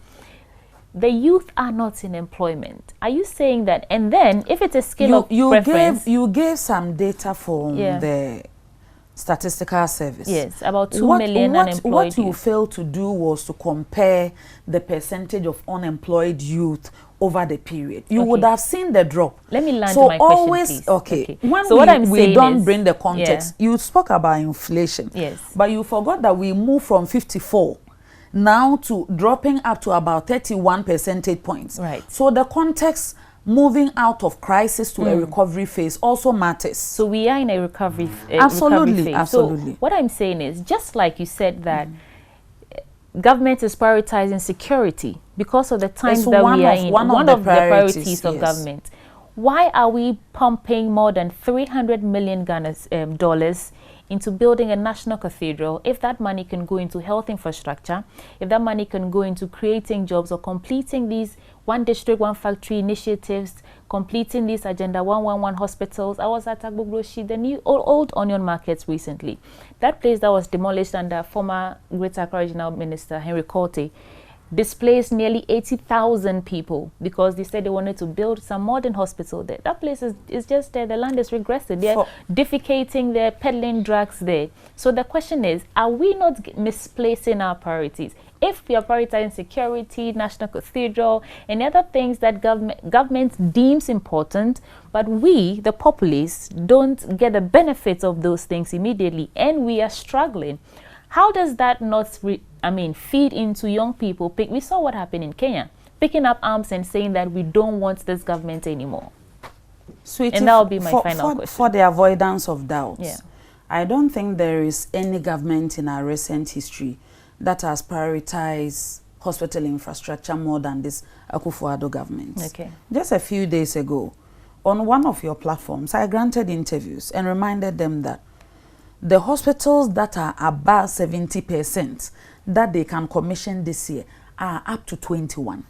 The youth are not in employment. Are you saying that? And then, if it's a skill of preference... You gave some data from the Statistical Service. Yes, about 2 million unemployed What you failed to do was to compare the percentage of unemployed youth over the period. You would have seen the drop. Let me land my question, please. Okay. When we don't bring the context, you spoke about inflation. Yes. But you forgot that we moved from 54 now to dropping up to about 31 percentage points. Right. So the context moving out of crisis to a recovery phase also matters. So we are in a recovery phase. Absolutely. So what I'm saying is, just like you said that government is prioritizing security because of the times that we are in, one of the priorities of government. Why are we pumping more than $300 million dollars into building a national cathedral if that money can go into health infrastructure, if that money can go into creating jobs or completing these one district, one factory initiatives, completing these Agenda 111 hospitals? I was at Agbogboshi, the new old onion markets recently. That place that was demolished under former Greater Accra Regional Minister Henry Korte displaced nearly 80,000 people because they said they wanted to build some modern hospital there. That place is just there. The land is regressive. They're defecating, they're peddling drugs there. So the question is, are we not misplacing our priorities? If we are prioritizing security, national cathedral, and other things that government deems important, but we, the populace, don't get the benefits of those things immediately, and we are struggling, how does that not feed into young people? We saw what happened in Kenya, picking up arms and saying that we don't want this government anymore. Sweetie, and that will be my final question. For the avoidance of doubt, yeah. I don't think there is any government in our recent history that has prioritized hospital infrastructure more than this Akufo-Addo government. Okay. Just a few days ago, on one of your platforms, I granted interviews and reminded them that the hospitals that are above 70% that they can commission this year are up to 21.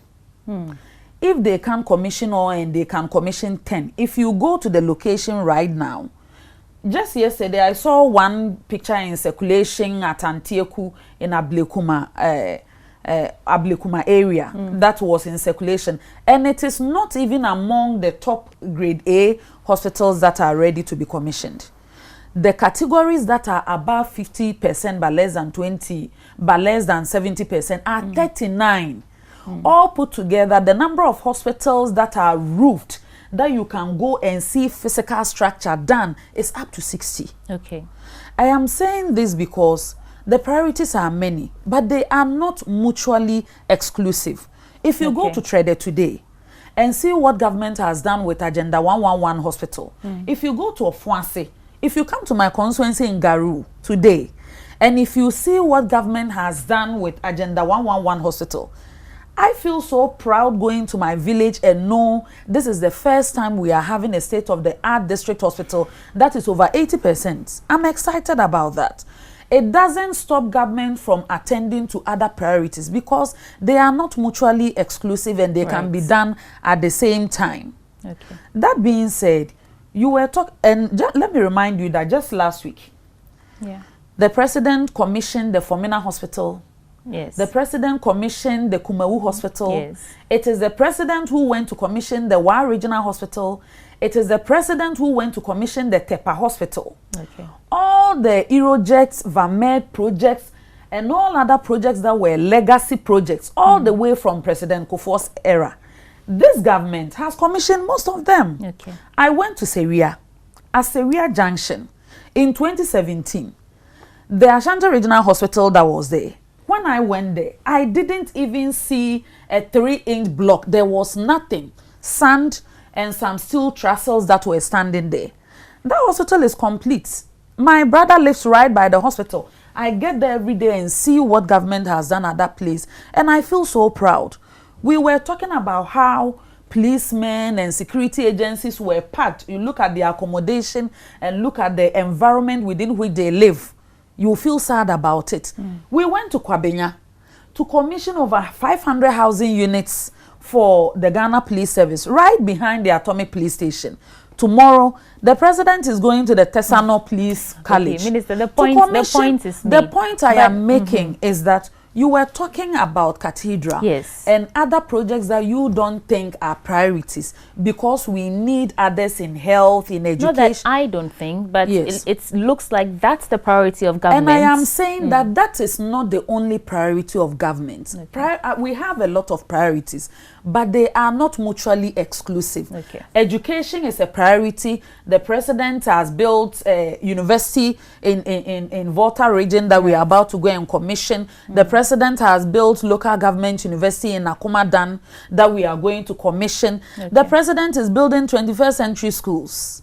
If they can commission and they can commission 10, if you go to the location right now, just yesterday I saw one picture in circulation at Antieku in Ablekuma area that was in circulation, and it is not even among the top grade A hospitals that are ready to be commissioned. The categories that are above 50% but less than 20, but less than 70% are 39. All put together, the number of hospitals that are roofed, that you can go and see physical structure done, is up to 60. Okay. I am saying this because the priorities are many, but they are not mutually exclusive. If you go to Trader today and see what government has done with Agenda 111 hospital, if you go to Ofuase, if you come to my constituency in Garu today, and if you see what government has done with Agenda 111 hospital, I feel so proud going to my village and know this is the first time we are having a state-of-the-art district hospital that is over 80%. I'm excited about that. It doesn't stop government from attending to other priorities because they are not mutually exclusive and they can be done at the same time. Okay. That being said, you were talking, and let me remind you that just last week, the president commissioned the Fomena Hospital. Yes. The president commissioned the Kumawu Hospital. Yes. It is the president who went to commission the Wa Regional Hospital. It is the president who went to commission the Tepa Hospital. Okay. All the Irojects, Vamed projects, and all other projects that were legacy projects, all the way from President Kufuor's era. This government has commissioned most of them. Okay. I went to Seria, at Seria Junction, in 2017. The Ashanti Regional Hospital that was there. When I went there, I didn't even see a 3-inch block. There was nothing. Sand and some steel trestles that were standing there. That hospital is complete. My brother lives right by the hospital. I get there every day and see what government has done at that place. And I feel so proud. We were talking about how policemen and security agencies were packed. You look at the accommodation and look at the environment within which they live. You feel sad about it. We went to Kwabenya to commission over 500 housing units for the Ghana Police Service right behind the Atomic Police Station. tomorrow the president is going to the Tesano Police College. Okay, Minister, the point is made. The point I am making is that you were talking about cathedral, yes, and other projects that you don't think are priorities because we need others in health, in education. Not that I don't think, but yes, it looks like that's the priority of government. And I am saying that that is not the only priority of government. Okay. We have a lot of priorities, but they are not mutually exclusive. Okay. Education is a priority. The president has built a university in Volta region that we are about to go and commission. The president has built local government university in Akumadan that we are going to commission. Okay. The president is building 21st century schools.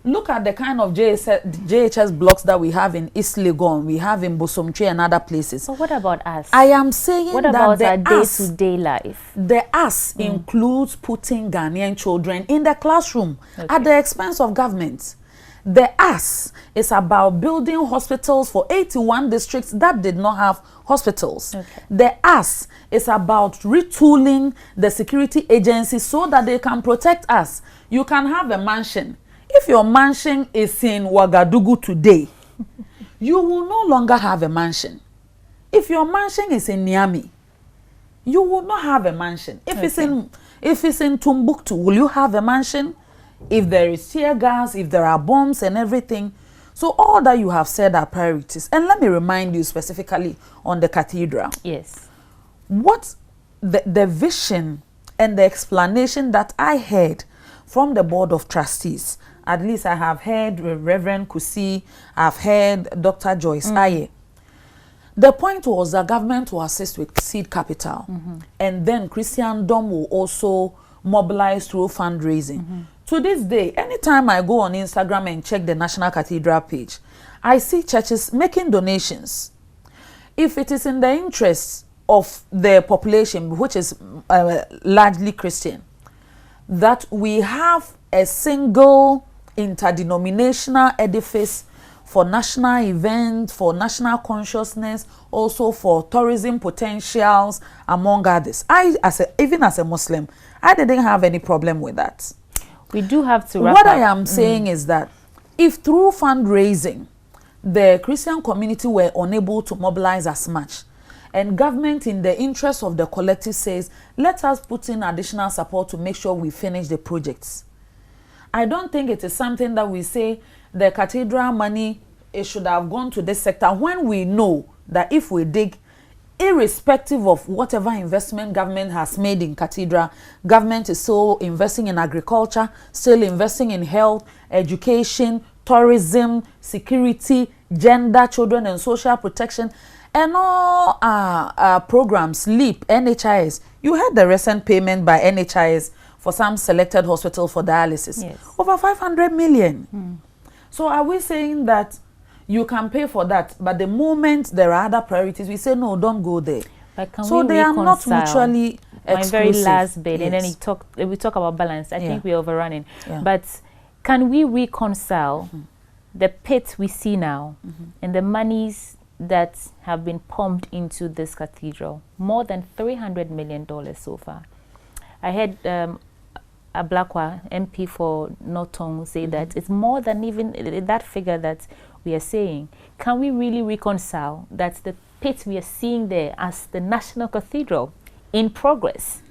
Look at the kind of JHS blocks that we have in East Legon, we have in Bosomtwe and other places. But what about us? I am saying what that about our day-to-day life? The us includes putting Ghanaian children in the classroom at the expense of government. The us is about building hospitals for 81 districts that did not have hospitals. Okay. The us is about retooling the security agencies so that they can protect us. You can have a mansion. If your mansion is in Ouagadougou today, you will no longer have a mansion. If your mansion is in Niamey, you will not have a mansion. If it's in Timbuktu, will you have a mansion? If there is tear gas, if there are bombs and everything. So all that you have said are priorities. And let me remind you specifically on the cathedral. Yes. What the vision and the explanation that I heard from the Board of Trustees, at least I have heard Reverend Kusi, I've heard Dr. Joyce Aye. The point was that government will assist with seed capital, and then Christendom will also mobilize through fundraising. To this day, anytime I go on Instagram and check the National Cathedral page, I see churches making donations. If it is in the interest of the population, which is largely Christian, that we have a single interdenominational edifice for national events, for national consciousness, also for tourism potentials, among others. Even as a Muslim, I didn't have any problem with that. We do have to wrap What up. I am saying is that if through fundraising, the Christian community were unable to mobilize as much, and government in the interest of the collective says, let us put in additional support to make sure we finish the projects. I don't think it is something that we say the cathedral money, it should have gone to this sector, when we know that if we dig, irrespective of whatever investment government has made in cathedral, government is still investing in agriculture, still investing in health, education, tourism, security, gender, children and social protection, and all programs, LEAP, NHIS. You had the recent payment by NHIS for some selected hospital for dialysis. Yes. Over 500 million. So are we saying that you can pay for that, but the moment there are other priorities, we say, no, don't go there. But can so we they are not mutually exclusive. My very last bit, yes. and then we talk about balance. I think we're overrunning. But can we reconcile the pit we see now and the monies that have been pumped into this cathedral? More than $300 million so far. I heard Ablakwa, MP for Norton, say that it's more than even that figure that we are saying. Can we really reconcile that the pit we are seeing there as the National Cathedral in progress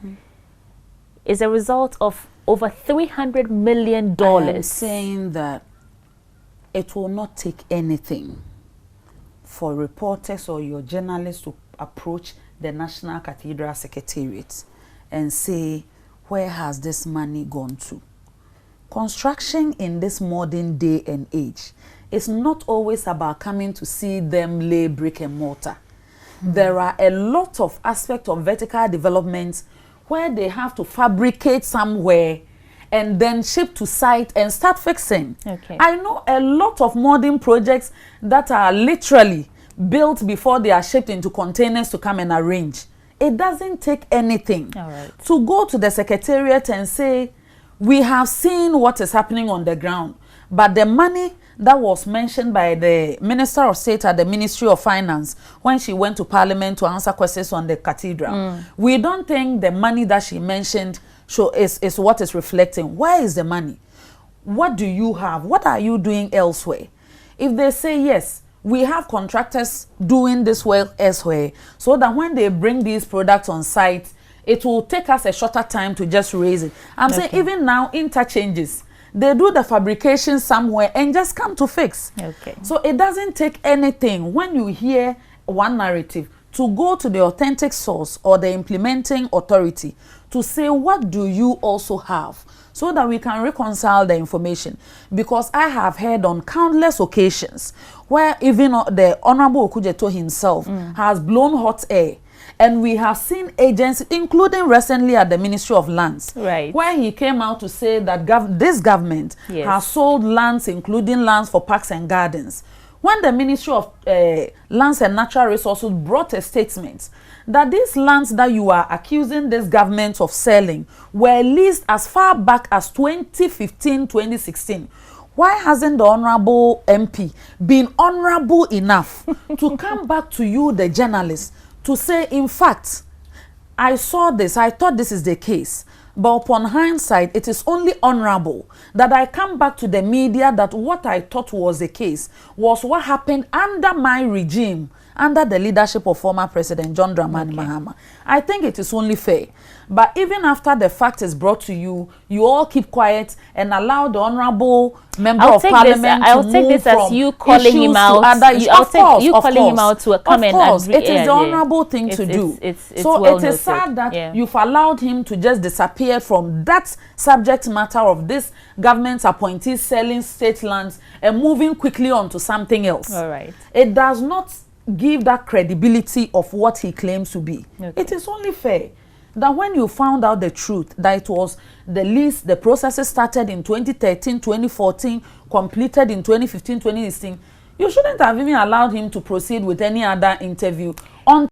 is a result of over $300 million? I am saying that it will not take anything for reporters or your journalists to approach the National Cathedral Secretariat and say, where has this money gone to? Construction in this modern day and age, it's not always about coming to see them lay brick and mortar. There are a lot of aspects of vertical development where they have to fabricate somewhere and then ship to site and start fixing. Okay. I know a lot of modern projects that are literally built before they are shipped into containers to come and arrange. It doesn't take anything to go to the secretariat and say, we have seen what is happening on the ground, but the money that was mentioned by the Minister of State at the Ministry of Finance when she went to Parliament to answer questions on the cathedral, we don't think the money that she mentioned is what is reflecting. Where is the money? what do you have? What are you doing elsewhere? If they say yes, we have contractors doing this work elsewhere, so that when they bring these products on site, it will take us a shorter time to just raise it. I'm saying even now, interchanges, they do the fabrication somewhere and just come to fix. So it doesn't take anything when you hear one narrative to go to the authentic source or the implementing authority to say, what do you also have? So that we can reconcile the information. Because I have heard on countless occasions where even the Honorable Okujeto himself has blown hot air. And we have seen agencies, including recently at the Ministry of Lands, where he came out to say that this government has sold lands, including lands for parks and gardens. When the Ministry of Lands and Natural Resources brought a statement that these lands that you are accusing this government of selling were leased as far back as 2015, 2016, why hasn't the Honorable MP been honorable enough to come back to you, the journalists, to say, in fact, I saw this, I thought this is the case, but upon hindsight, it is only honorable that I come back to the media that what I thought was the case was what happened under my regime, under the leadership of former President John Dramani Mahama. I think it is only fair. But even after the fact is brought to you, you all keep quiet and allow the honorable member of parliament to move this from as you calling him out. I'll take you calling him out to come and agree. It is the honorable thing to do. So well it is sad that you've allowed him to just disappear from that subject matter of this government's appointees selling state lands and moving quickly on to something else. All right. It does not give that credibility of what he claims to be. It is only fair that when you found out the truth, that it was the lease, the processes started in 2013, 2014, completed in 2015, 2016, you shouldn't have even allowed him to proceed with any other interview. On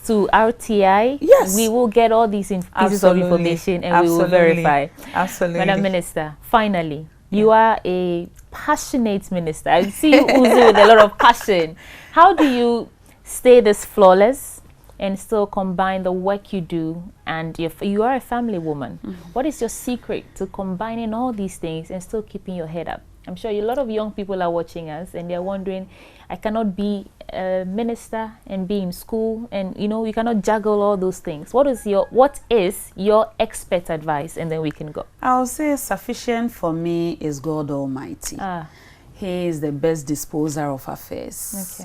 to RTI, yes, we will get all these pieces of information and we will verify. Absolutely. Madam Minister, finally, you are a passionate minister. I see you oozing with a lot of passion. How do you stay this flawless and still combine the work you do, and you are a family woman? What is your secret to combining all these things and still keeping your head up? I'm sure a lot of young people are watching us and they're wondering, I cannot be a minister and be in school, and you cannot juggle all those things. What is your expert advice? And then we can go. I'll say sufficient for me is God Almighty. He is the best disposer of affairs.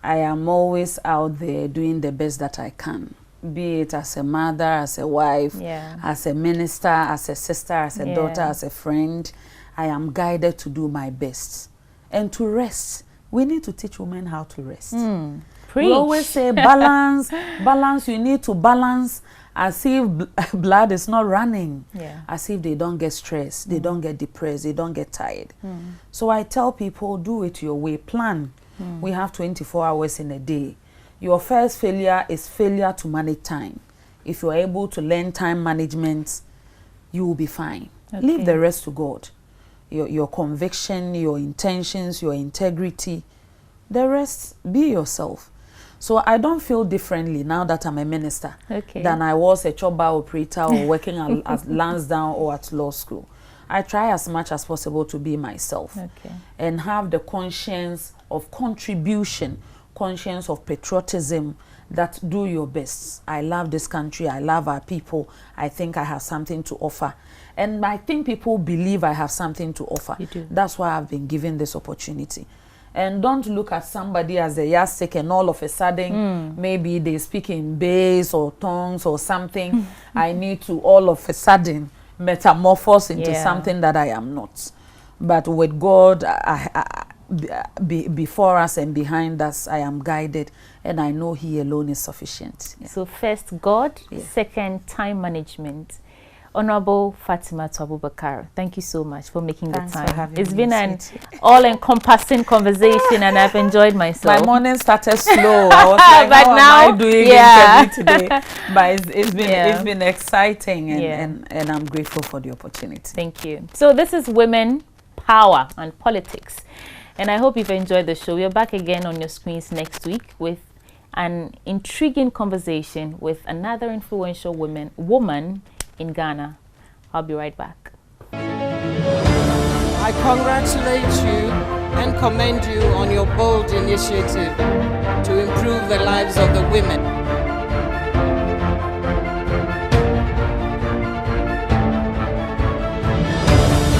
I am always out there doing the best that I can, be it as a mother, as a wife, as a minister, as a sister, as a daughter, as a friend. I am guided to do my best. And to rest, we need to teach women how to rest. We always say balance, balance. You need to balance as if blood is not running, as if they don't get stressed, they don't get depressed, they don't get tired. So I tell people, do it your way, plan. We have 24 hours in a day. Your first failure is failure to manage time. If you're able to learn time management, you will be fine. Leave the rest to God. Your conviction, your intentions, your integrity, the rest, be yourself. So I don't feel differently now that I'm a minister than I was a choba operator or working at Lansdowne or at law school. I try as much as possible to be myself and have the conscience of contribution, conscience of patriotism, that do your best. I love this country. I love our people. I think I have something to offer. And I think people believe I have something to offer. You do. That's why I've been given this opportunity. And don't look at somebody as a yardstick and all of a sudden maybe they speak in bass or tongues or something. I need to all of a sudden metamorphose into something that I am not. But with God before us and behind us, I am guided, and I know He alone is sufficient. So first God, second time management. Honorable Fatimatu Abubakari, thank you so much for making the time. It's been an all-encompassing conversation, and I've enjoyed myself. My morning started slow. I was like, but how now, am I doing interview today? But it's been exciting, and I'm grateful for the opportunity. Thank you. So this is Women, Power and Politics, and I hope you've enjoyed the show. We're back again on your screens next week with an intriguing conversation with another influential woman in Ghana. I'll be right back. I congratulate you and commend you on your bold initiative to improve the lives of the women